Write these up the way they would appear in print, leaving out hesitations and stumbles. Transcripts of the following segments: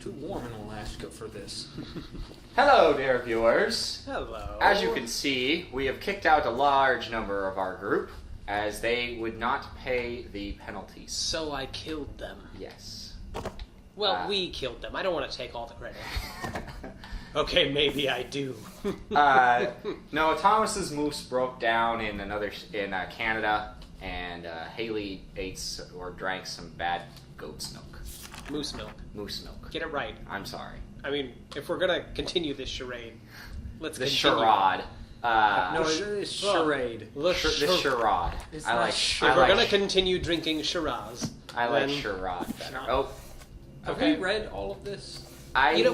Too warm in Alaska for this. Hello, dear viewers. Hello. As you can see, we have kicked out a large number of our group, as they would not pay the penalties. So I killed them. Yes. Well, we killed them. I don't want to take all the credit. Okay, maybe I do. No, Thomas's moose broke down in Canada, and Haley ate or drank some bad goat's milk. Moose milk. Moose milk. Get it right. I'm sorry. I mean, if we're gonna continue this charade, let's The continue. charade. No, it's charade. The charade. It's I not like. charade. If we're gonna continue drinking Shiraz, I like then- charade better. Not- Oh, Have Okay. we read all of this?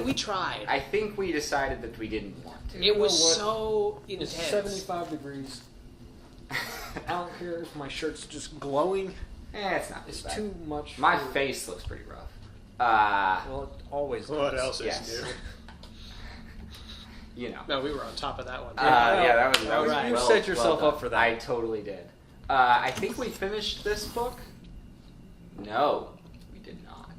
we tried. I think we decided that we didn't want to. It was You know what? so It's intense. 75 degrees. I don't care if my shirt's just glowing. It's not. It's bad. too much. My for- face looks pretty rough. Well, it always does. What else is Yes. new? You know. No, we were on top of that one. Yeah, that was Alright. You well, set yourself well up for that. I totally did. I think we finished this book. No, we did not.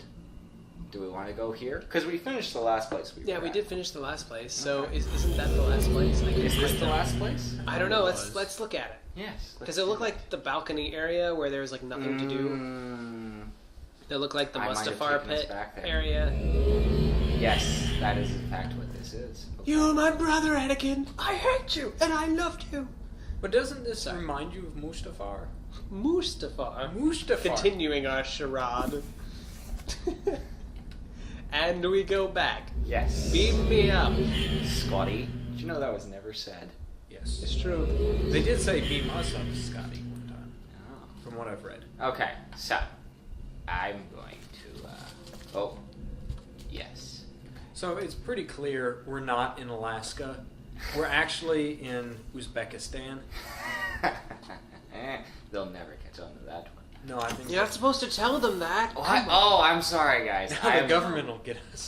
Do we want to go here? Because we finished the last place we were Yeah, we at. did finish the last place. So Okay. isn't that the last place? I Is this couldn't the find last place? it. I don't know. It Let's was. look at it. Yes. Because it looked like the balcony area where there was like nothing to do. It looked like the I might have Mustafar taken us pit back there. area. Yes, that is in fact what this is. Okay. You're my brother, Anakin. I hate you, and I loved you. But doesn't this Sorry. remind you of Mustafar? Mustafar. Mustafar. Continuing our charade. And we go back. Yes. Beat me up. Scotty. Did you know that was never said? Yes. It's true. They did say beam us up, Scotty, one time. Oh. From what I've read. Okay, so I'm going to. Oh, yes. So it's pretty clear we're not in Alaska. We're actually in Uzbekistan. They'll never catch on to that one. No, I think You're not supposed to tell them that. What? Oh, I'm sorry, guys. now the government will get us.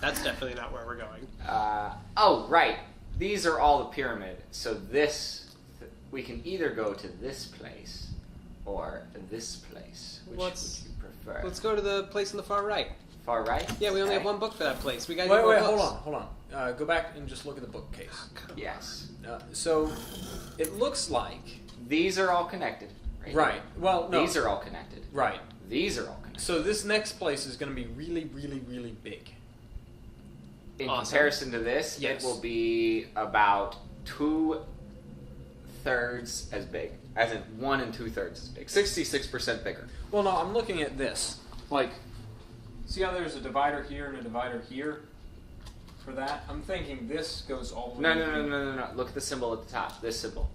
That's definitely not where we're going. Oh, right. These are all the pyramid. So we can either go to this place or this place. Which would you prefer? Let's go to the place on the far right. Far right? Yeah, we only have Okay. one book for that place. We got Wait, more hold books. on. Go back and just look at the bookcase. Yes. So it looks like These are all connected. right. Well, no. These are all connected. right. These are all connected. So this next place is going to be really, really, really big. In Awesome. comparison to this, Yes. it will be about 2/3 as big. As in 1 2/3 as big. 66% bigger. Well, no, I'm looking at this. Like, see how there's a divider here and a divider here? For that, I'm thinking this goes all the way. No. Look at the symbol at the top. This symbol.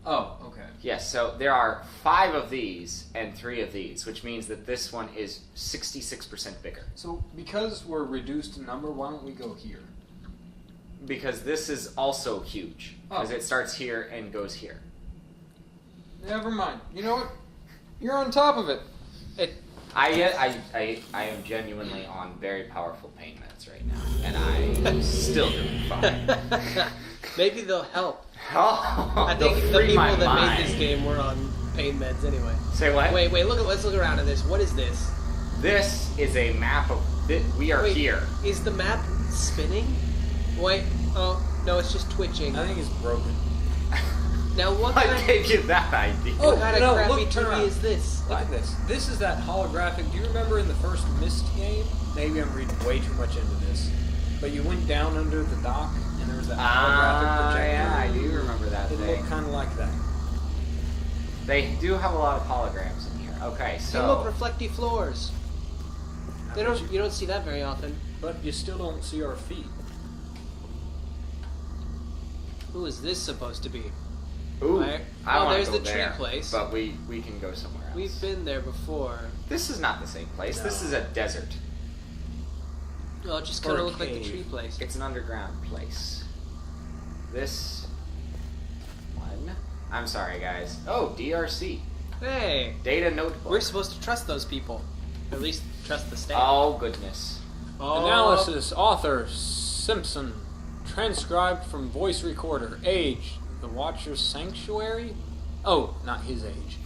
Oh, okay. Yes, so there are 5 of these and 3 of these, which means that this one is 66% bigger. So because we're reduced in number, why don't we go here? Because this is also huge. Because Oh. it starts here and goes here. Never mind. You know what? You're on top of it. I am genuinely on very powerful pain meds right now, and I'm still doing fine. Maybe they'll help. Oh, I think they'll the free people my that mind. made this game were on pain meds anyway. Say what? Wait, let's look around at this. What is this? This is a map of. We are Wait, here. Is the map spinning? Wait, oh, no, it's just twitching. I think it's broken. Now what I kind, gave you that idea. Oh, what kind of no, crappy look, turn TV around. is this? Look at this. This is that holographic. Do you remember in the first Myst game? Maybe I'm reading way too much into this. But you went down under the dock and there was that holographic projector. Yeah, I do remember that It thing. looked kind of like that. They do have a lot of holograms in here. Okay, They look so reflecty floors. You don't see that very often. But you still don't see our feet. Who is this supposed to be? ooh, Right. I Oh, wanna there's go the tree there, place. But we can go somewhere else. We've been there before. This is not the same place. No. This is a desert. Well, it just Or kind of a looked like the cave. tree place. It's an underground place. This one. I'm sorry, guys. Oh, DRC. Hey, Data notebook. we're supposed to trust those people. At least trust the state. Oh goodness. Oh. Analysis, author, Simpson. Transcribed from voice recorder. Age, The Watcher's Sanctuary? Oh, not his age.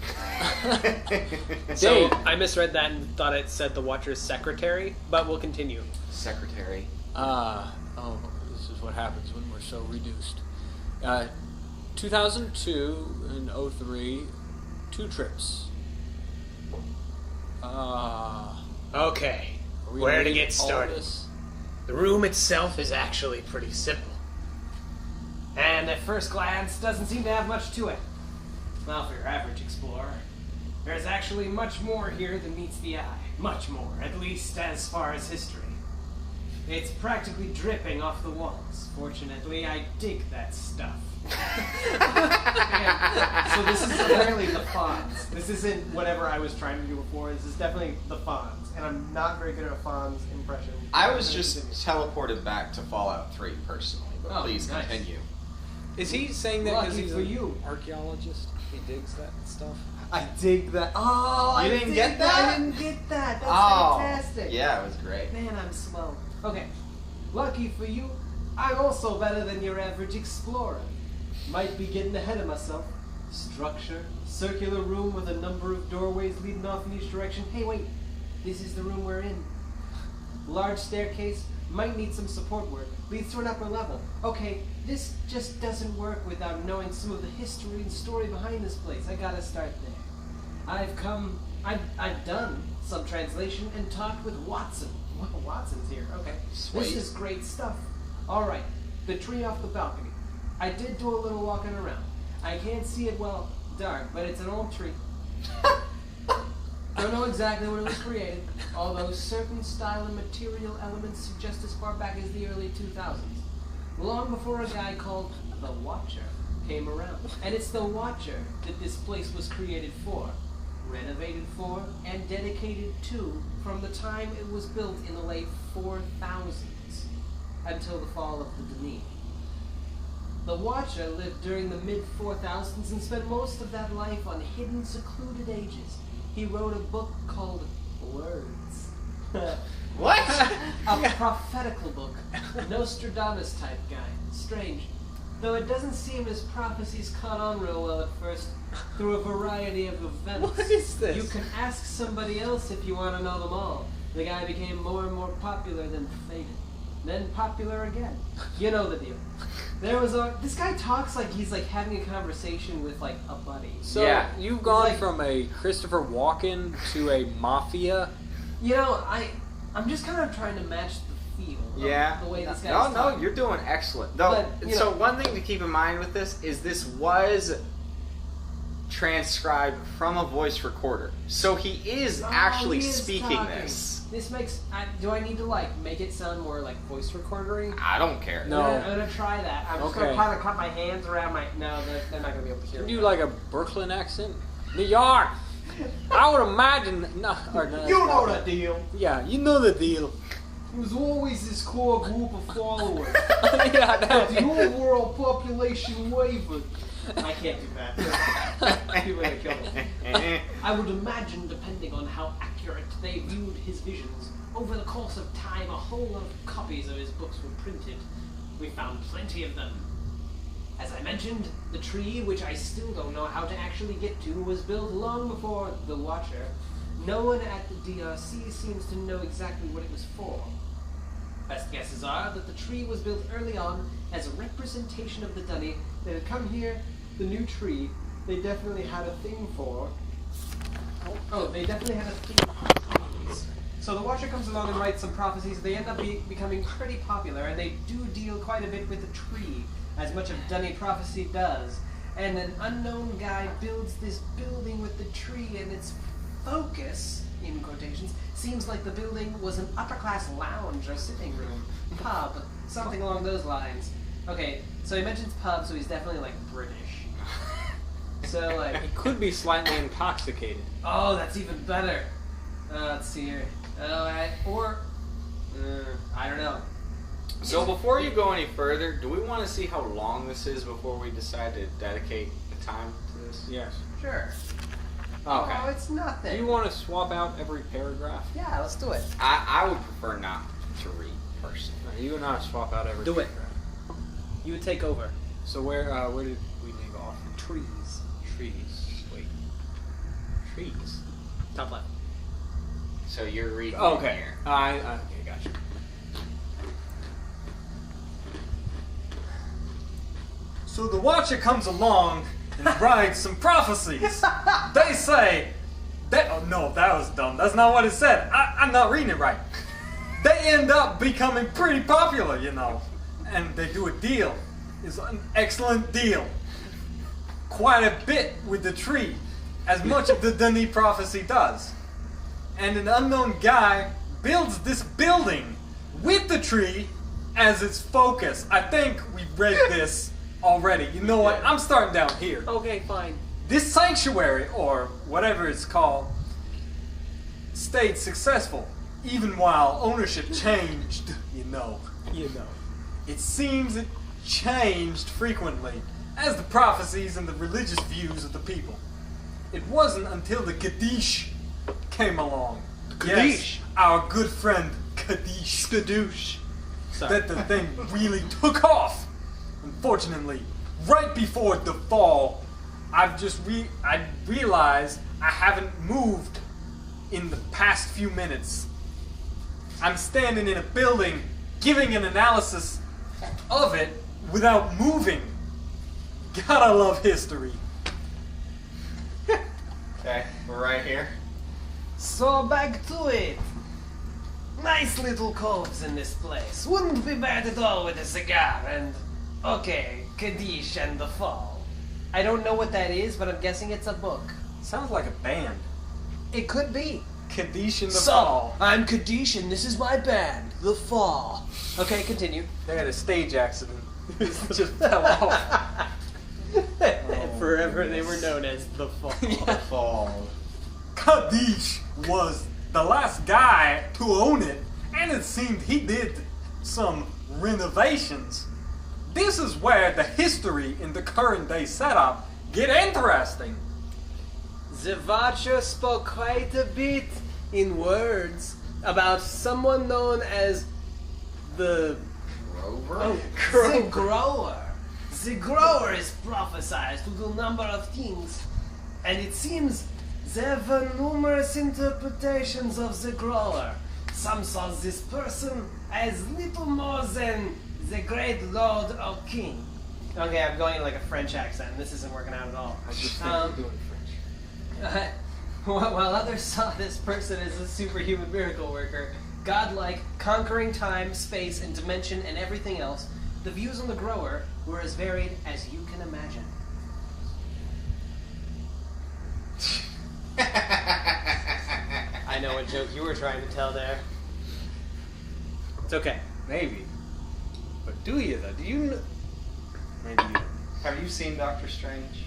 So I misread that and thought it said the Watcher's secretary, but we'll continue. Secretary. This is what happens when we're so reduced. 2002 and 03, 2 trips. Okay, Are we where to reading get all started? this? The room itself is actually pretty simple. And at first glance, doesn't seem to have much to it. Well, for your average explorer, there's actually much more here than meets the eye. Much more, at least as far as history. It's practically dripping off the walls. Fortunately, I dig that stuff. So this is apparently the Fonz. This isn't whatever I was trying to do before. This is definitely the Fonz, and I'm not very good at a Fonz impression. I was just teleported back to Fallout 3 personally, but please nice. continue. Is he saying that because Lucky he's for an you. archaeologist? He digs that stuff? I dig that. Oh, You I didn't dig get that? I didn't get that. That's Oh, fantastic. yeah, it was great. Man, I'm slow. Okay, lucky for you, I'm also better than your average explorer. Might be getting ahead of myself. Structure, circular room with a number of doorways leading off in each direction. Hey, wait, this is the room we're in. Large staircase, might need some support work. Leads to an upper level. Okay, this just doesn't work without knowing some of the history and story behind this place. I gotta start there. I've done some translation and talked with Watson. Well, Watson's here. Okay. Sweet. This is great stuff. Alright, the tree off the balcony. I did do a little walking around. I can't see it well dark, but it's an old tree. Don't know exactly when it was created, although certain style and material elements suggest as far back as the early 2000s. Long before a guy called the Watcher came around. And it's the Watcher that this place was created for, renovated for, and dedicated to from the time it was built in the late 4000s until the fall of the Denis. The Watcher lived during the mid-4000s and spent most of that life on hidden, secluded ages. He wrote a book called Words. What? A prophetical book. Nostradamus type guy. Strange. Though it doesn't seem his prophecies caught on real well at first through a variety of events. What is this? You can ask somebody else if you want to know them all. The guy became more and more popular, then faded. Then popular again. You know the deal. This guy talks like he's like having a conversation with like a buddy. So Yeah. you've gone like- from a Christopher Walken to a mafia. You know, I'm just kind of trying to match the feel of the way this guy's No, talking. you're doing excellent. Though, But, you so know- one thing to keep in mind with this was transcribed from a voice recorder. So he is actually he is speaking talking. this. This makes. Do I need to like make it sound more like voice recordery? I don't care. No. I'm gonna try that. I'm just gonna Okay. kind of cut my hands around my. No, they're not gonna be able to hear. Can me. you do like a Brooklyn accent? New York. I would imagine. No, You know the deal. Yeah, you know the deal. There's always this core group of followers. Yeah, But the that, overall population wavered. I can't do that. People are gonna kill me. I would imagine, depending on how accurate they viewed his visions, over the course of time, a whole lot of copies of his books were printed. We found plenty of them. As I mentioned, the tree, which I still don't know how to actually get to, was built long before the Watcher. No one at the DRC seems to know exactly what it was for. Best guesses are that the tree was built early on as a representation of the Dunny that had come here, the new tree, they definitely had a thing for. They definitely had a thing for trees. So the Watcher comes along and writes some prophecies. They end up becoming pretty popular, and they do deal quite a bit with the tree, as much of Dunny prophecy does. And an unknown guy builds this building with the tree, and its focus, in quotations, seems like the building was an upper-class lounge or sitting room, pub, something along those lines. Okay, so he mentions pub, so he's definitely like British. So like, he could be slightly intoxicated. oh, that's even better. Let's see here. I don't know. So before you go any further, do we want to see how long this is before we decide to dedicate the time to this? Yes. Sure. Okay. Oh, it's nothing. Do you want to swap out every paragraph? Yeah, let's do it. I would prefer not to read personally. No, you and I swap out every Do it. paragraph. You would take over. So where did we leave off? Trees. trees. Wait. Trees. Top left. So you're reading Okay. here. Okay, gotcha. So the Watcher comes along and writes some prophecies. They say, oh no, that was dumb. That's not what it said. I'm not reading it right. They end up becoming pretty popular, you know. And they do a deal. It's an excellent deal. Quite a bit with the tree, as much of the Denis prophecy does. And an unknown guy builds this building with the tree as its focus. I think we've read this already. You know what? I'm starting down here. Okay, fine. This sanctuary, or whatever it's called, stayed successful, even while ownership changed, you know. It seems it changed frequently, as the prophecies and the religious views of the people. It wasn't until the Kaddish came along. Kaddish? Yes, our good friend Kaddish. Skadoosh. Sorry. That the thing really took off. Unfortunately, right before the fall, I realized I haven't moved in the past few minutes. I'm standing in a building, giving an analysis of it without moving. Gotta love history. Okay, we're right here. So back to it. Nice little coves in this place. Wouldn't be bad at all with a cigar and... Okay, Kaddish and the Fall. I don't know what that is, but I'm guessing it's a book. Sounds like a band. It could be. Kaddish in the So, Fall. I'm Kaddish and this is my band, The Fall. Okay, continue. They had a stage accident. It just fell off. Forever they were known as The Fall. Fall. Kaddish was the last guy to own it, and it seemed he did some renovations. This is where the history in the current day setup get interesting. The Watcher spoke quite a bit in words about someone known as the Grover? The Grower. The Grower is prophesied to do a number of things, and it seems there were numerous interpretations of the Grower. Some saw this person as little more than the great Lord or King. Okay, I'm going in like a French accent. This isn't working out at all. I just think you're doing French. While others saw this person as a superhuman miracle worker, godlike, conquering time, space, and dimension, and everything else, the views on the Grower were as varied as you can imagine. I know what joke you were trying to tell there. It's okay. Maybe. But do you though? Do you know? Maybe you. Have you seen Doctor Strange?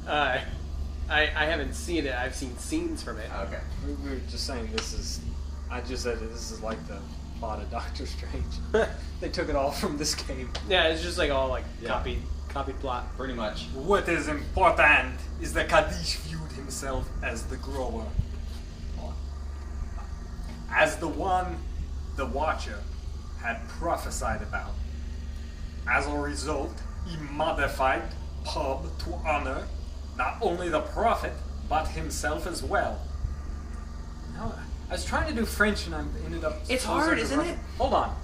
I haven't seen it. I've seen scenes from it. Okay. We were just saying this is. I just said this is like the plot of Doctor Strange. They took it all from this game. Yeah, it's just like all like Yeah. copied plot. Pretty much. What is important is that Kaddish viewed himself as the grower. As the one the Watcher had prophesied about. As a result, he modified pub to honor not only the prophet, but himself as well. Now, I was trying to do French and I ended up... It's hard, isn't it? Hold on.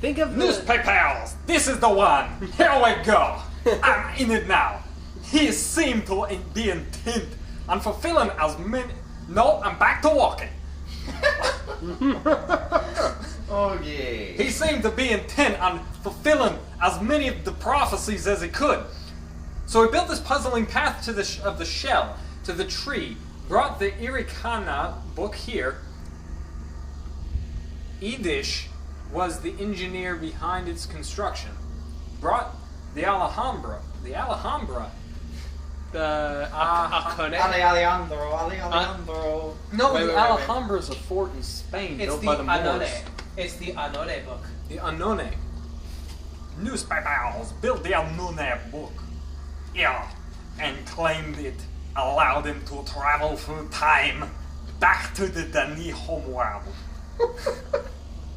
Think of Newspapers! This is the one! Here we go! I'm in it now. He seemed to be intent on fulfilling as many... No, I'm back to walking. Oh yeah. He seemed to be intent on fulfilling as many of the prophecies as he could. So he built this puzzling path to of the shell, to the tree, brought the Irikana book here. Edish was the engineer behind its construction. Brought the Alhambra. The Alhambra. the Akone. Alejandro. No, Wait, the wait, wait, wait. Alhambra is a fort in Spain It's built the by the Moors. Anone. It's the Anone book. The Annone. Newspapers built the Annone book. Yeah, and claimed it allowed him to travel through time back to the Denis homeworld.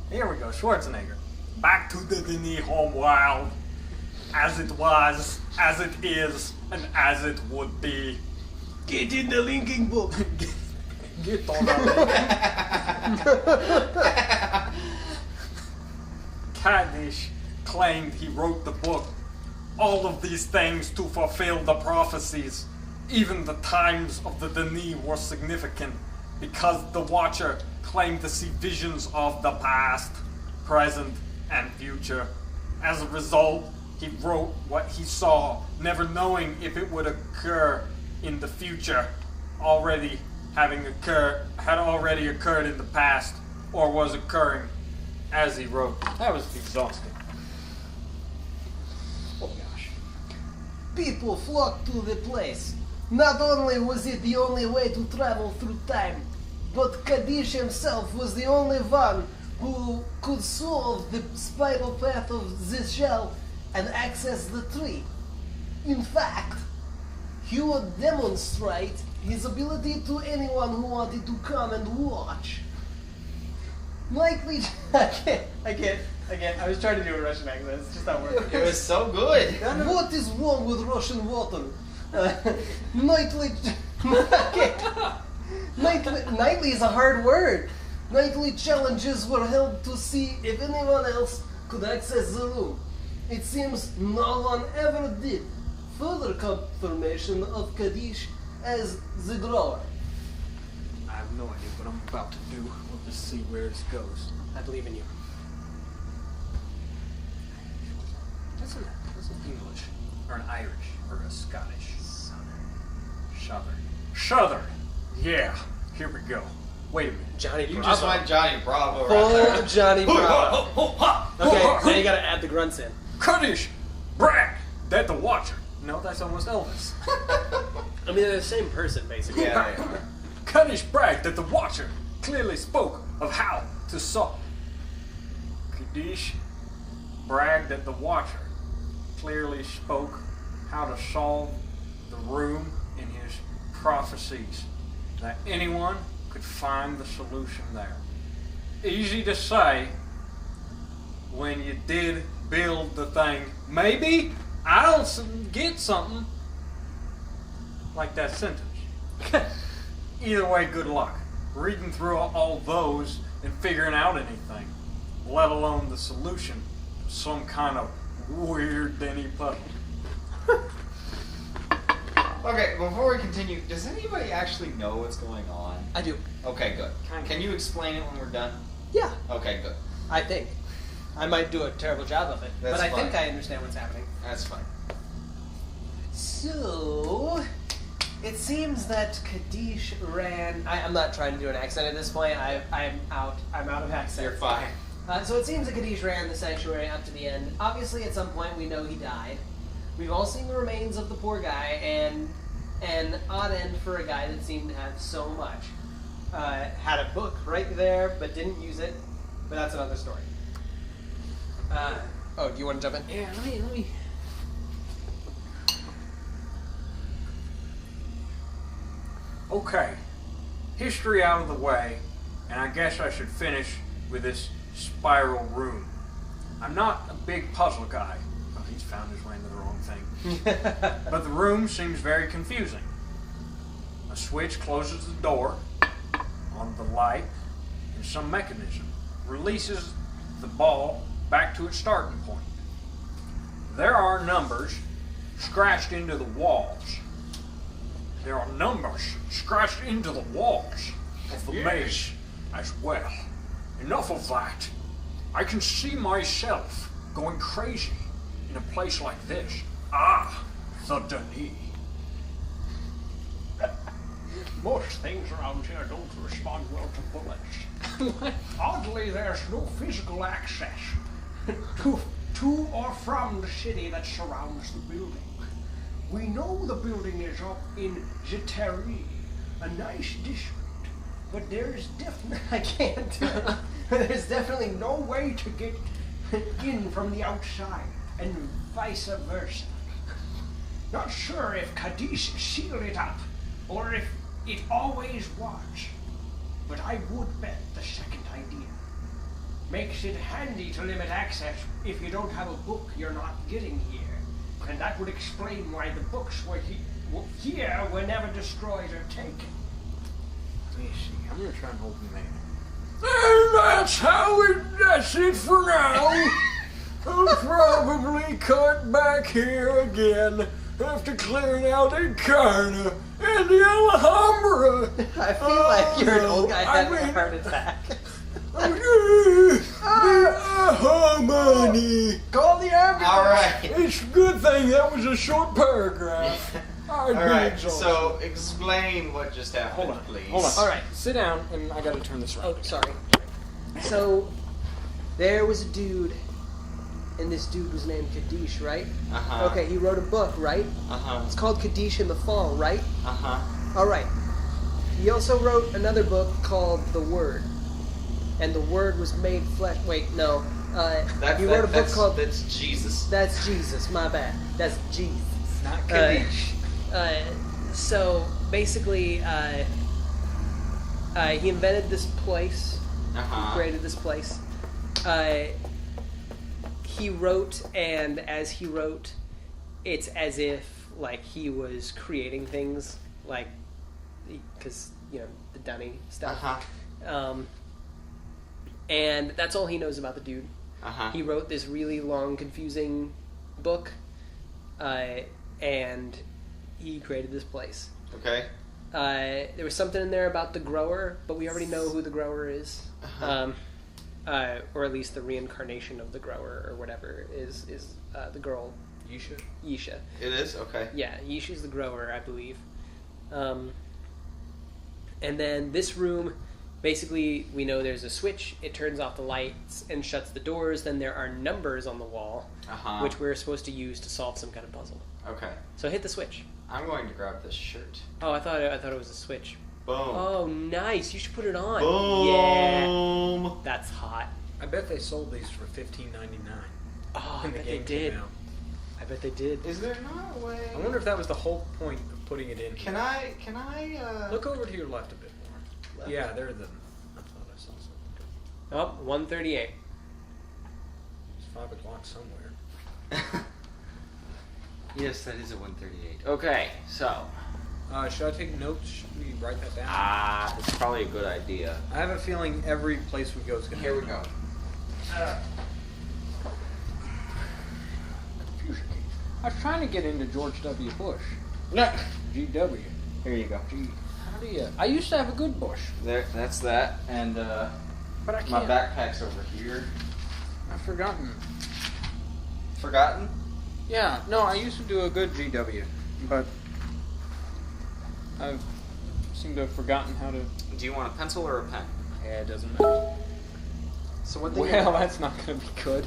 Here we go, Schwarzenegger. Back to the Denis homeworld. as it was, as it is, and as it would be. Get in the linking book. Get on that. Kaddish claimed he wrote the book. All of these things to fulfill the prophecies. Even the times of the Denis were significant because the Watcher claimed to see visions of the past, present, and future. As a result, he wrote what he saw, never knowing if it would occur in the future, had already occurred in the past, or was occurring as he wrote. That was exhausting. Oh gosh. People flocked to the place. Not only was it the only way to travel through time, but Kaddish himself was the only one who could solve the spiral path of the shell and access the tree. In fact, he would demonstrate his ability to anyone who wanted to come and watch. Likely, I can't. I was trying to do a Russian accent. It's just not working. It was so good. What is wrong with Russian water? Nightly is a hard word. Nightly challenges were held to see if anyone else could access the room. It seems no one ever did. Further confirmation of Kaddish as the grower. I have no idea what I'm about to do. We'll just see where this goes. I believe in you. That's an English, or an Irish, or a Scottish. Southern. Yeah, here we go. Wait a minute. Johnny You Bravo. just went Johnny Bravo right there. Full Johnny Bravo. Okay, now you gotta add the grunts in. Kaddish! Brag! That the Watcher. No, that's almost Elvis. I mean, they're the same person, basically. Yeah, they are. Kaddish bragged that the Watcher clearly spoke of how to solve. Kaddish bragged that the Watcher clearly spoke how to solve the room in his prophecies. That anyone could find the solution there. Easy to say when you did build the thing. Maybe I'll get something like that sentence. Either way, good luck. Reading through all those and figuring out anything, let alone the solution to some kind of weird Denny puzzle. Okay, before we continue, does anybody actually know what's going on? I do. Okay, good. Kind of. Can you explain it when we're done? Yeah, Okay, good. I think. I might do a terrible job of it, That's but I fine. think I understand what's happening. That's fine. So, it seems that Kaddish ran. I'm not trying to do an accent at this point. I'm out of accent. You're fine. So it seems that Kaddish ran the sanctuary up to the end. Obviously, at some point, we know he died. We've all seen the remains of the poor guy, and an odd end for a guy that seemed to have so much. Had a book right there, but didn't use it. But that's another story. Oh, do you want to jump in? Yeah, let me. Okay, history out of the way, and I guess I should finish with this spiral room. I'm not a big puzzle guy. Oh, he's found his way into the wrong thing. But the room seems very confusing. A switch closes the door on the light, and some mechanism releases the ball back to its starting point. There are numbers scratched into the walls. There are numbers scratched into the walls of the maze as well. Enough of that. I can see myself going crazy in a place like this. Ah, the Denis. Most things around here don't respond well to bullets. Oddly, there's no physical access to or from the city that surrounds the building. We know the building is up in Jiteri, a nice district, but there's there's definitely no way to get in from the outside, and vice versa. Not sure if Kaddish sealed it up, or if it always was, but I would bet the second idea. Makes it handy to limit access if you don't have a book you're not getting here. And that would explain why the books here were never destroyed or taken. Let me see. I'm gonna try and open the mail. And that's it for now. I'll probably cut back here again after clearing out Encarna and the Alhambra. I feel like you're an old guy having a heart attack. Harmony. Call the ambulance. All right. It's a good thing that was a short paragraph. All right. So explain what just happened, please. Hold on. All right. Sit down, and I gotta turn this around. Oh, sorry. So, there was a dude, and this dude was named Kaddish, right? Uh-huh. Okay, he wrote a book, right? Uh-huh. It's called Kaddish in the Fall, right? Uh-huh. All right. He also wrote another book called The Word, and the Word was made flesh. Wait, no. He wrote a book called. That's Jesus. That's Jesus. My bad. That's Jesus. Not Kaddish. So basically, he invented this place. Uh-huh. He created this place. He wrote, and as he wrote, it's as if like he was creating things, like because the Dunny stuff. Uh-huh. And that's all he knows about the dude. Uh-huh. He wrote this really long, confusing book, and he created this place. Okay. There was something in there about the grower, but we already know who the grower is. Uh-huh. Or at least the reincarnation of the grower, or whatever, is the girl, Yisha. It is? Okay. Yeah, Yisha's the grower, I believe. And then this room, basically, we know there's a switch. It turns off the lights and shuts the doors. Then there are numbers on the wall, Uh-huh. which we're supposed to use to solve some kind of puzzle. Okay. So hit the switch. I'm going to grab this shirt. Oh, I thought it was a switch. Boom. Oh, nice! You should put it on. Boom. Yeah, that's hot. I bet they sold these for $15.99. Oh, I when the bet they game came did. out. I bet they did. Is there not a way? I wonder if that was the whole point of putting it in. Can I? Look over to your left a bit more. Left? Yeah, they're the. I thought I saw something. Oh, 138. It's 5 o'clock somewhere. Yes, that is a 138. Okay, so. Should I take notes? Should we write that down? It's probably a good idea. I have a feeling every place we go is going to. Here we go. Confusion key. I was trying to get into George W. Bush. No. GW. Here you go. How do you? I used to have a good bush, There. That's that. And but I my can't. backpack's over here. I've forgotten. Forgotten? Yeah, no, I used to do a good GW, but I've seemed to have forgotten how to. Do you want a pencil or a pen? Yeah, it doesn't matter. So one thing. Well, that's not going to be good.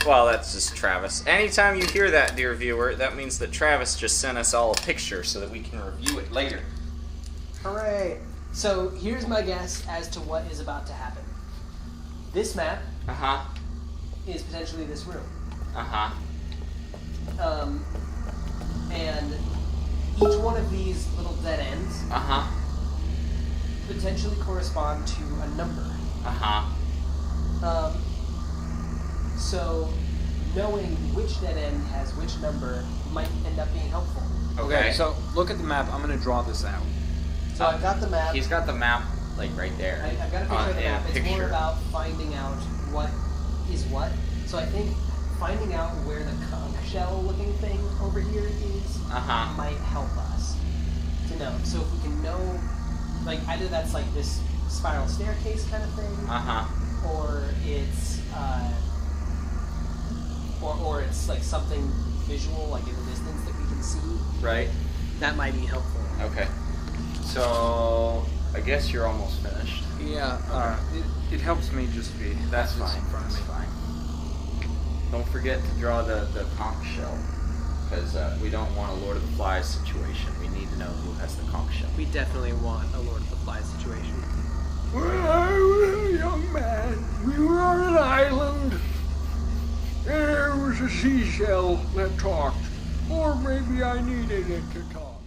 Well, that's just Travis. Anytime you hear that, dear viewer, that means that Travis just sent us all a picture so that we can review it later. Hooray! So here's my guess as to what is about to happen. This map Uh-huh. is potentially this room. Uh-huh. And each one of these little dead ends Uh-huh. potentially correspond to a number. Uh-huh. So knowing which dead end has which number might end up being helpful. Okay. So look at the map. I'm going to draw this out. So I've got the map. He's got the map, like, right there. I've got a picture of the Yeah, map. It's more picture. about finding out what is what. So I think finding out where the conch shell looking thing over here is Uh-huh. might help us to know. So if we can know, like, either that's like this spiral staircase kind of thing, Uh-huh. or it's or it's like something visual, like in the distance that we can see. Right? That might be helpful. Okay. So, I guess you're almost finished. Yeah, it helps me just be. That's this fine. in front of That's me. fine. Don't forget to draw the conch shell, because we don't want a Lord of the Flies situation. We need to know who has the conch shell. We definitely want a Lord of the Flies situation. When I was a young man, we were on an island. There was a seashell that talked. Or maybe I needed it to talk.